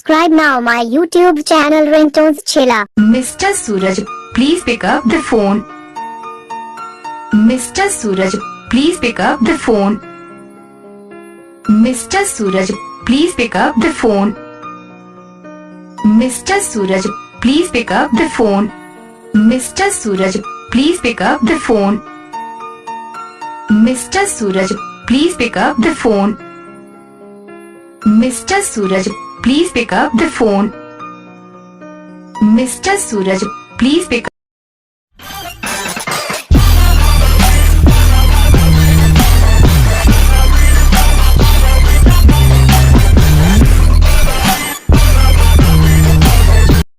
Subscribe now my YouTube channel Ringtones Chilla. Mr. Suraj, please pick up the phone. Mr. Suraj, please pick up the phone. Mr. Suraj, please pick up the phone. Mr. Suraj, please pick up the phone. Mr. Suraj, please pick up the phone. Mr. Suraj, please pick up the phone. Mr. Suraj, please pick up the phone. Mr. Suraj, please pick up